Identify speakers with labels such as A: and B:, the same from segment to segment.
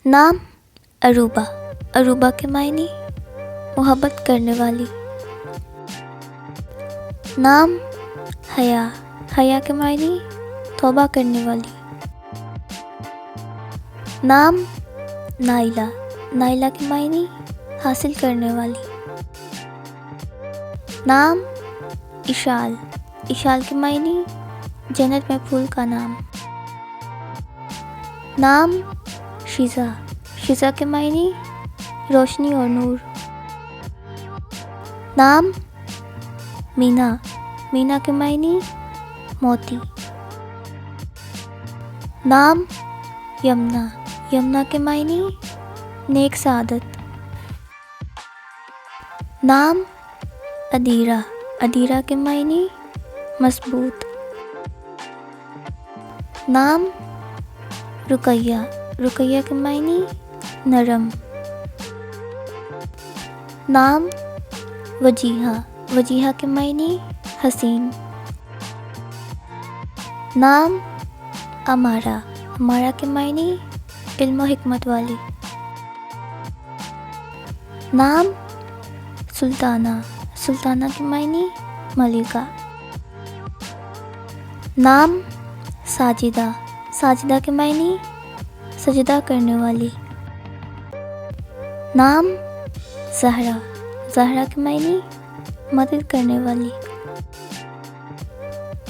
A: نام عروبہ، عروبہ کے معنی محبت کرنے والی. نام حیا، حیا کے معنی توبہ کرنے والی. نام نائلہ، نائلہ کے معنی حاصل کرنے والی. نام اشال، اشال کے معنی جنت میں پھول کا نام. نام شیزا، شیزا کے معنی روشنی اور نور. نام مینا، مینا کے معنی موتی. نام یمنا، یمنا کے معنی نیک سعادت. نام ادیرہ، ادیرہ کے معنی مضبوط. نام رقیہ، رقیہ کے معنی نرم. نام وجیہہ، وجیہہ کے معنی حسین. نام امارہ، امارہ کے معنی علم و حکمت والی. نام سلطانہ، سلطانہ کے معنی ملکہ. نام ساجدہ، ساجدہ کے معنی سجدہ کرنے والی. نام زہرا، زہرا کے معنی مدد کرنے والی.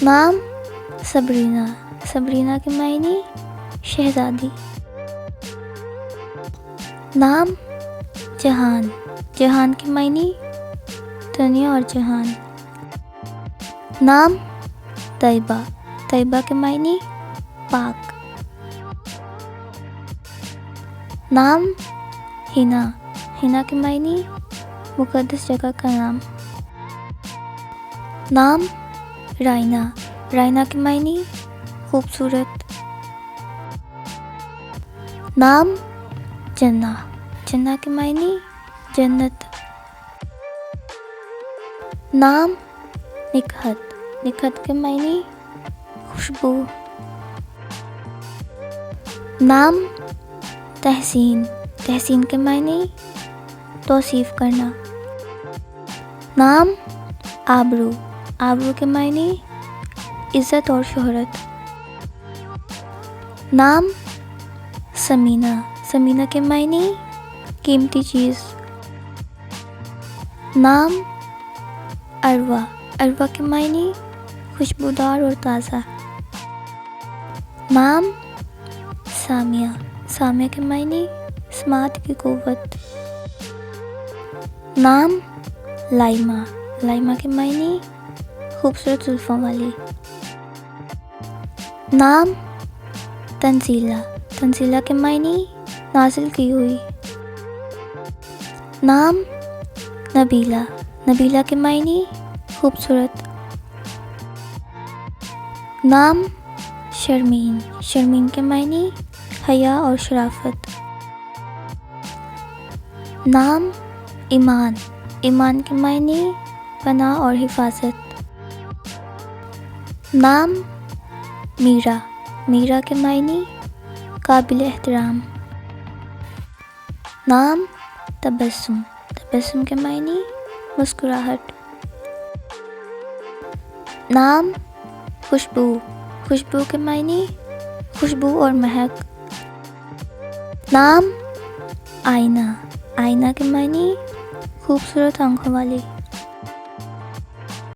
A: نام سبرینہ، سبرینہ کے معنی شہزادی. نام جہان، جہان کے معنی دنیا اور جہان. نام طیبہ، طیبہ کے معنی پاک. نام ہنا، ہنا کے معنی مقدس جگہ کا نام. نام رائنا، رائنا کے معنی خوبصورت. نام جنہ، جنہ کے معنی جنت. نام نکہت، نکہت کے معنی خوشبو. نام تحسین، تحسین کے معنی توصیف کرنا. نام آبرو، آبرو کے معنی عزت اور شہرت. نام ثمینہ، ثمینہ کے معنی قیمتی چیز. نام عروہ، عروہ کے معنی خوشبودار اور تازہ. نام سامیہ، سامیہ کے معنی سماعت کی قوت. نام لائمہ، لائمہ کے معنی خوبصورت زلفوں والی. نام تنزیلہ، تنزیلہ کے معنی نازل کی ہوئی. نام نبیلہ، نبیلہ کے معنی خوبصورت. نام شرمین، شرمین کے معنی حیا اور شرافت. نام ایمان، ایمان کے معنی پناہ اور حفاظت. نام میرا، میرا کے معنی قابل احترام. نام تبسم، تبسم کے معنی مسکراہٹ. نام خوشبو، خوشبو کے معنی خوشبو اور مہک. نام آئینہ، آئینہ کے معنی خوبصورت آنکھوں والی.